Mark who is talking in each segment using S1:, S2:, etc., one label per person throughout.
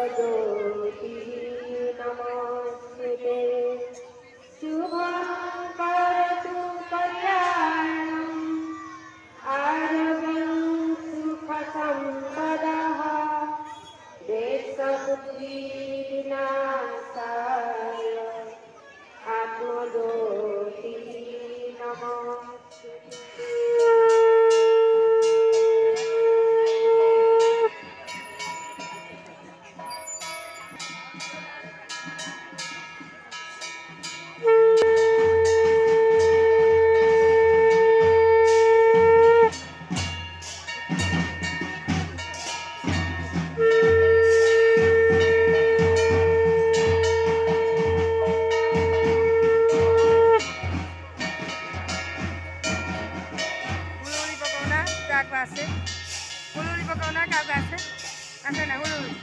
S1: आत्मज्योतिः नमोऽस्तुते शुभं करोतु कल्याणम् आरोग्यं सुखसम्पदः देशबुद्धिविनाशाय आत्मज्योतिः नमोऽस्तुते।
S2: Ululi pakauna kau gase, asa na ululi.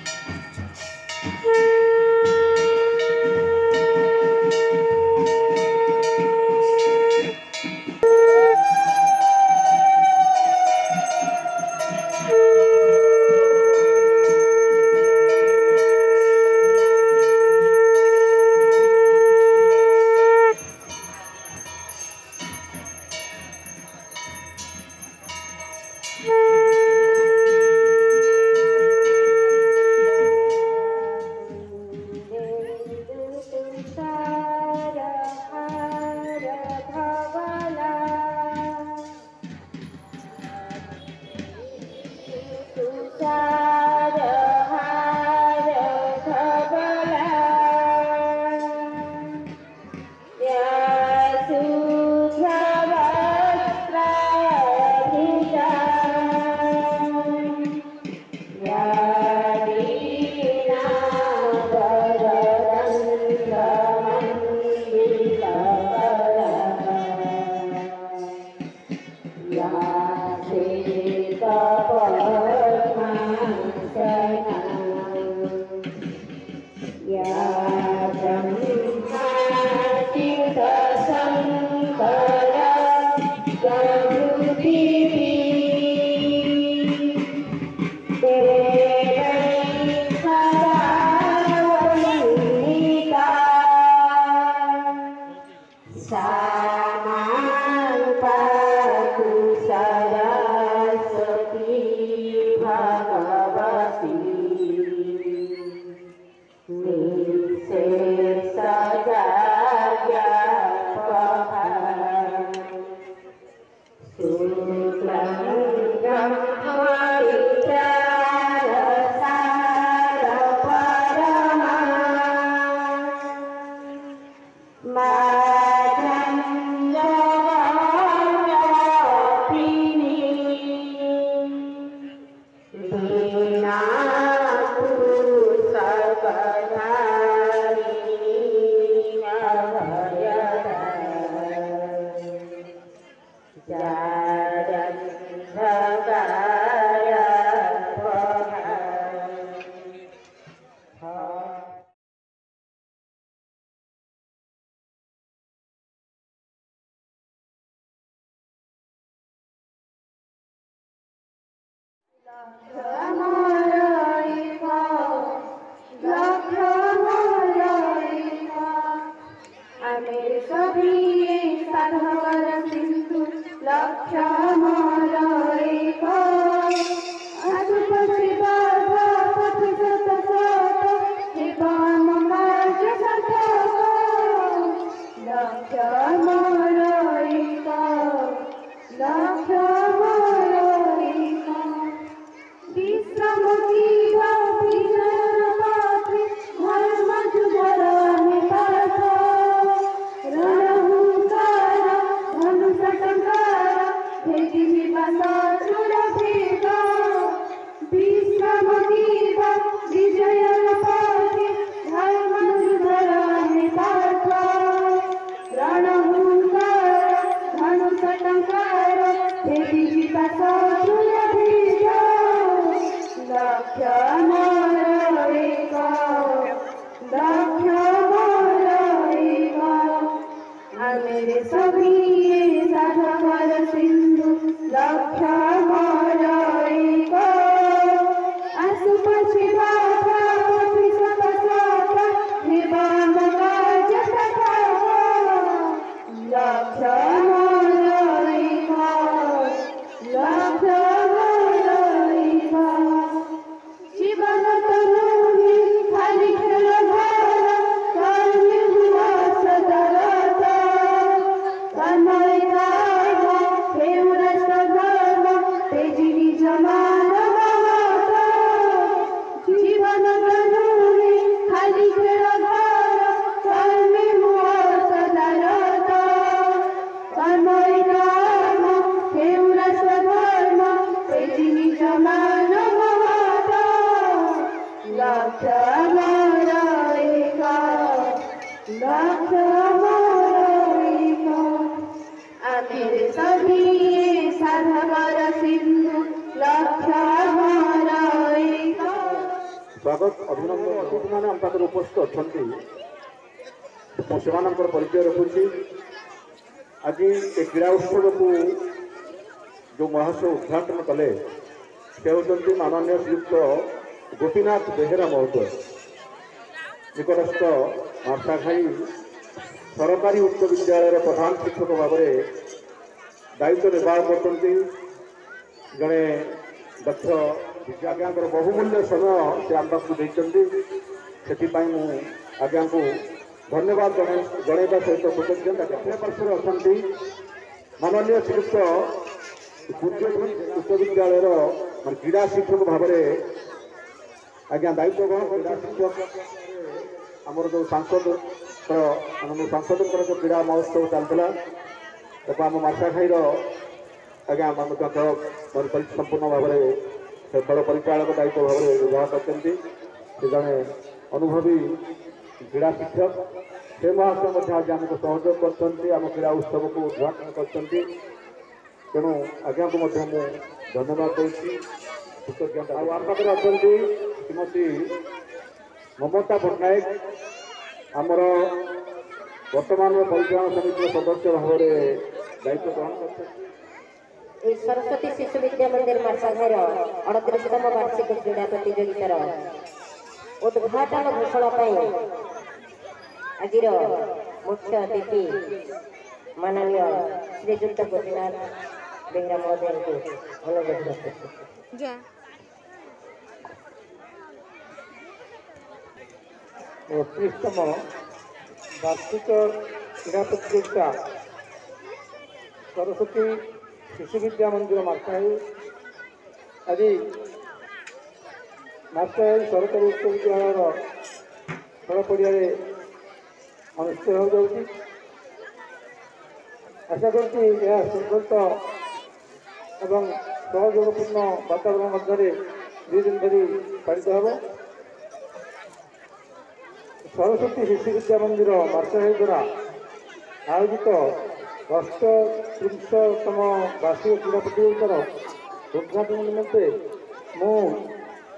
S3: स्वागत अभिनंदन अतिथि मैंने आम पाखे उपस्थित अच्छा से परिचय रखुच्छी आज ए क्रीड़ा उत्सव को जो महोत्सव उद्घाटन कले से होती माननीय श्रीयुक्त गोपीनाथ बेहेरा महोदय निकटस्थ मार्साघाई सरकारी उच्च विद्यालय प्रधान शिक्षक भाव में दायित्व निर्वाह करते जड़े दक्ष आज्ञा बहुमूल्य समय से आम पाक से आज्ञा को धन्यवाद जनवा सहित कृतज्ञता पार्श्व अच्छा माननीय श्रीयुक्त उच्च विद्यालय क्रीड़ा शिक्षक भाव में आज्ञा दायित्व ग्रहण क्रीड़ा शिक्षक आमर जो सांसद सांसद जो क्रीड़ा महोत्सव चलता आम मार्साघाईर आज्ञा खेल संपूर्ण भाव में खेल परिचालक दायित्व भाव में निर्वाह करते जड़े अनुभवी क्रीड़ा शिक्षक से महोत्सव आज आमको सहयोग करम क्रीड़ा उत्सव को उद्घाटन कर तेणु आज्ञा को धन्यवाद दूसरी कृतज्ञता आम पाखे अच्छा श्रीमती ममता पट्टनायक आमर वर्तमान परिचालन समिति सदस्य भाव में दायित्व ग्रहण कर
S1: सरस्वती शिशु विद्या मंदिर मार्साघाईर 38तम वार्षिक क्रीड़ा प्रतियोगितार उद्घाटन घोषणा आज मुख्य अतिथि माननीय श्रीजुक्त गोपीनाथ बेहेरा महोदय को अनुरोध करते
S3: 38तम वार्षिक क्रीड़ा प्रतियोगिता सरस्वती शिशु विद्या मंदिर मार्साघाई आज मार्साघाई सरकारी उच्च विद्यालय खेल पड़िया अनुष्ठित हो जाऊँगी आशा करती सुगत एवं सहयोगपूर्ण वातावरण मध्य 2 दिन धरी पालित हो सरस्वती शिशु विद्या मंदिर मार्साघाई द्वारा आयोजित 38तम वार्षिक क्रीड़ा प्रतियोगितार उद्घाटन निमंते मु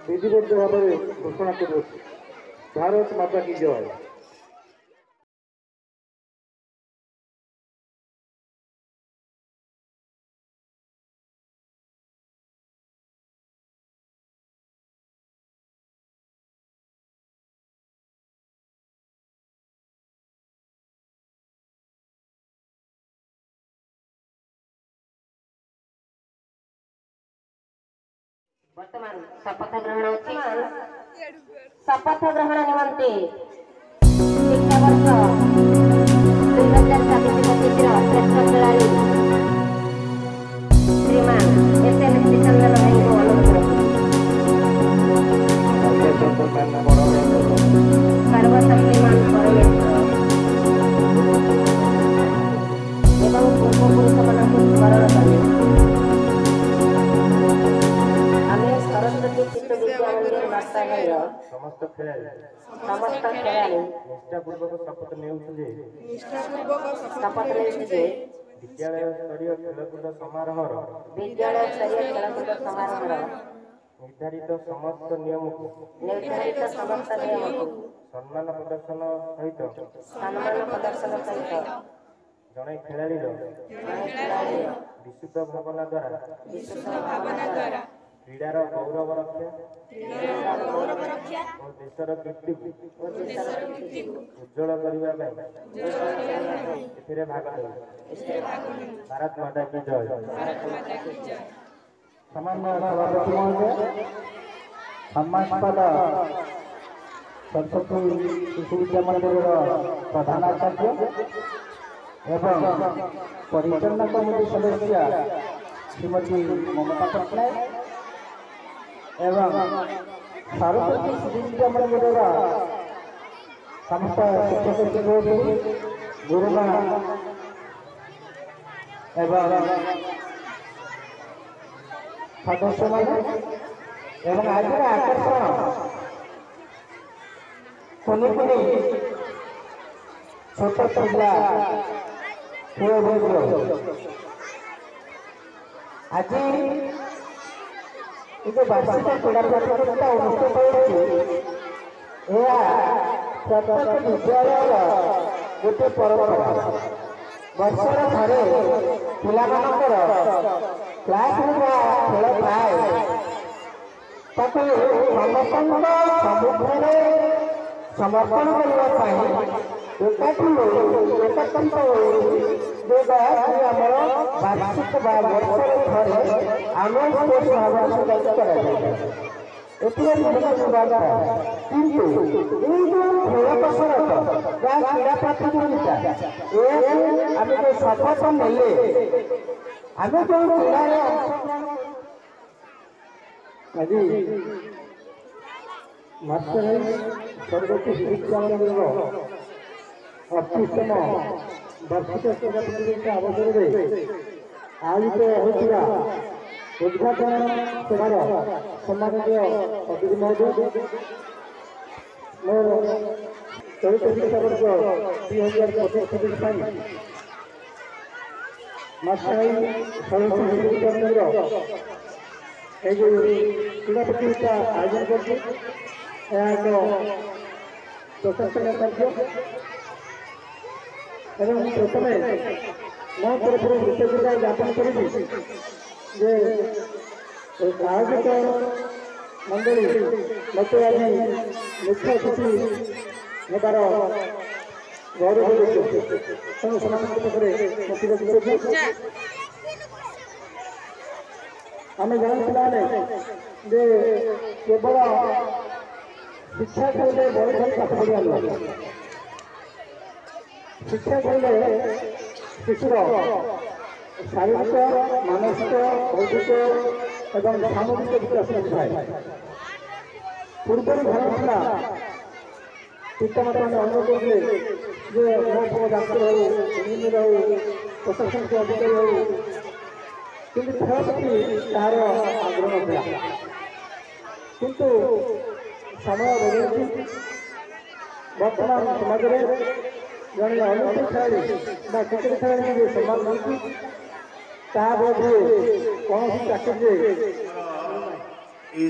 S3: विधिबद्ध भाव में घोषणा करुँ। भारत माता की जय।
S1: वर्तमान शपथ ग्रहण शपथ ग्रहण निमंते शिक्षा वर्ष 2024-25 श्रेष्ठ खेलाड़ी श्रीमान एस.एन. श्रीचंद्र भाई को अनुरोध सर्वशक्तिमान परमेश्वर एवं पूर्वपुरुष मान स्मरण करें सरस्वती शिशु विद्या मंदिर मार्साघाईर
S3: समस्त खेलाड़ी
S1: निष्ठापूर्वक
S3: शपथ नेउछे
S1: विद्यालय
S3: स्तरीय खेलकूद समारोह निर्धारित समस्त नियम को सम्मान प्रदर्शन सहित जड़े खेलाड़ी विशुद्ध भावना द्वारा क्रीडार गौरव रक्षा और देशर कीर्ति उज्जवल करने भाग भारत माता की जय। सामान्य सभापति महोदय सम्मानित सरस्वती शिशु विद्या मंदिर प्रधान आचार्य एवं परिचालना कमिटी सदस्य श्रीमती ममता पट्टनायक एवं सरस्वती शिशु विद्या मंदिर समस्त शिक्षक शिक्षक गुरुगण एवं सदस्य एवं आज आकर्षण कुनि कुनि छोट पिला खेल आज ये वार्षिक क्रीड़ा प्रतियोगिता अनुष्ठित होती
S4: प्रत्येक विद्यालय गोटे परंपरा वर्षर थे पिलामानकर क्लास खेल थाए ताकू समस्त सम्मुखें समर्पण करने एकत्रित जोगा आमर वार्षिक वर्षर थे आनुअल स्पोर्ट्स भाव संचालित कर किंतु खेल कसरत क्रीड़ा प्रतियोगिता आम जो शपथ नेले आम जो क्रीडार आज मास्टर स्वर्गत शिक्षानगर 25तम वार्षिक क्रीड़ा प्रतियोगिता अवसर में आयोजित होता उद्घाटन सभार सम्मानित अतिथि महोदय मोर चलित शिक्षा वर्ष 2025 मास्टर सरस्वती शिक्षानगर ये जो क्रीड़ा प्रतियोगिता आयोजन कर प्रशंसनीय कार्य एवं प्रथम मो तरफ कृतज्ञता ज्ञापन करी आयोजक मंडली मत आज मुख्य अतिथि होबार गौरव आम जानते जे केवल शिक्षा कहले बड़े खाली पाठ पढ़ा शिक्षा कहले शिशुर शारीरिक मानसिक बौद्धिक एवं सामूहिक विकास होता पूर्व घर पितामाता अनुरोध करते मो डाक्तर हो इंजीनियर हो प्रशासन अधिकारी हो कि खेल प्रति तार आग्रह था किंतु समय बदलती बर्तमान समाज में जड़े अलिम्पिक खेलाड़ी क्रिकेट खेलाड़ी जो सम्मान मिलती कौन चाकरी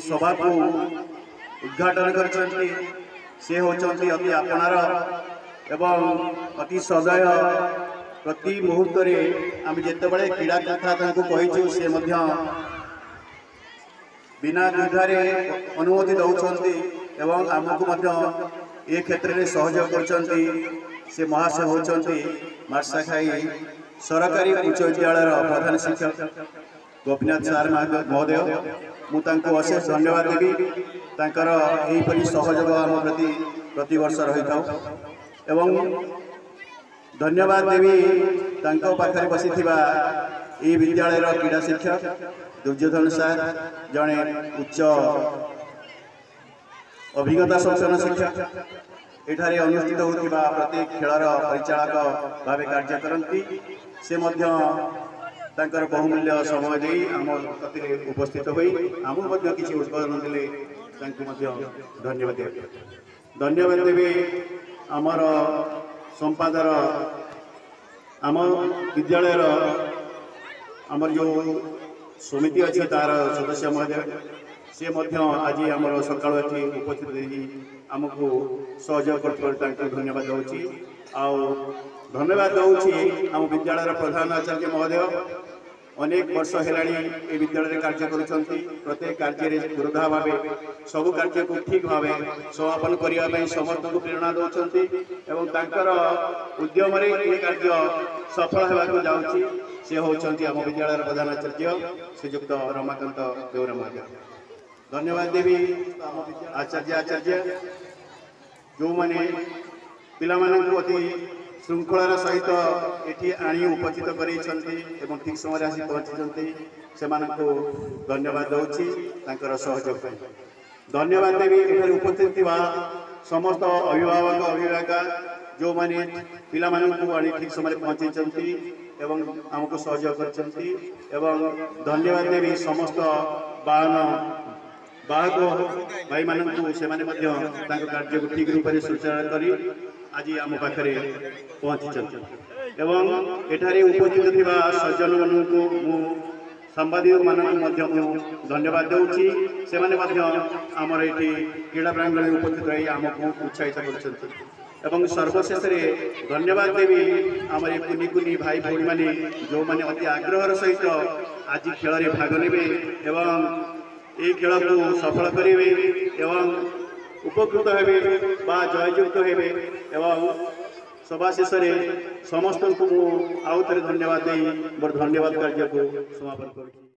S5: सभा को उद्घाटन कर से होती अति आपणार एवं अति सदय प्रति मुहूर्त आम जिते बड़े क्रीड़ा कथा कही से बिना द्विधारे अनुमति दौरान एवं आमको ये क्षेत्र में सहयोग कर महाशय होती मार्साखाई सरकारी उच्च विद्यालय प्रधान शिक्षक गोपीनाथ सार महोदय मुझे अशेष धन्यवाद देवी तांकर यहीपरि सहयोग आम प्रति प्रति वर्ष रही था एवं धन्यवाद देवी पाखे बसी ये विद्यालय क्रीड़ा शिक्षक दुर्योधन सार जड़े उच्च अभिज्ञता संपन्न शिक्षक एठारे अनुष्ठित होता प्रत्येक खेलर परिचालक भाव कार्य करती से बहुमूल्य समय दे आम उपस्थित हुई आमको किसी उद्बोधन देले धन्यवाद धन्यवाद देवी आमर संपादर आम विद्यालय आमर जो समिति अच्छी तार सदस्य महोदय सी आज आम सका उपस्थित आमको सहयोग कर धन्यवाद दूसरी धन्यवाद दूसरी आम विद्यालय प्रधान आचार्य महोदय अनेक वर्ष है विद्यालय कार्य कर प्रत्येक कार्य पुरोधा भाव सबु कार्य को ठीक भाव समापन करने समस्त को प्रेरणा दौरान उद्यम ये कार्य सफल होगा जाऊँगी सी होती आम विद्यालय प्रधान आचार्य श्रीजुक्त रमाकांत देवरा महोदय धन्यवाद देवी आचार्य जो मैंने पिला अति श्रृंखलार सहित ये आनी उपस्थित कर ठीक समय आसी पहुँची से धन्यवाद दूसरी सहयोग धन्यवाद देवी ये उपस्थित समस्त अभिभावक अभिभाविका जो मैंने पिला आनी ठीक समय पहुँची आमको सहयोग कर धन्यवाद देवी समस्त बाहक भाई मानू से कार्य को ठीक रूप से सुचारू कर आज आम पाखे पहुँची एवं एठारे उपस्थित सज्जन मानू ସାମ୍ବାଦିକ ମାନଙ୍କୁ ଧନ୍ୟବାଦ ଦେଉଛି। ସେମାନେ ମଧ୍ୟ ଆମର ଏଠି କ୍ରୀଡ଼ା ପ୍ରାଙ୍ଗଣରେ ଉପସ୍ଥିତ ହୋଇ ଆମକୁ ଉତ୍ସାହିତ କରୁଛନ୍ତି। ଏବଂ ସର୍ବଶେଷରେ ଧନ୍ୟବାଦ ଦେବି ଆମର ଏ କୁନି କୁନି ଭାଇ ଭଉଣୀମାନେ ଯେଉଁମାନେ ଅତି ଆଗ୍ରହର ସହିତ ଆଜି ଖେଳରେ ଭାଗ ନେବେ ଏବଂ এই ଖେଳକୁ ସଫଳ କରିବେ ଏବଂ ଉପକୃତ ହେବେ ବା ଜୟଯୁକ୍ତ ହେବେ। ଏବଂ ସଭା ଶେଷରେ ସମସ୍ତଙ୍କୁ ମୁଁ ଆଉ ଥରେ ଧନ୍ୟବାଦ ଦେଇ ମୋର ଧନ୍ୟବାଦ କାର୍ଯ୍ୟକୁ ସମାପନ କରୁଛି।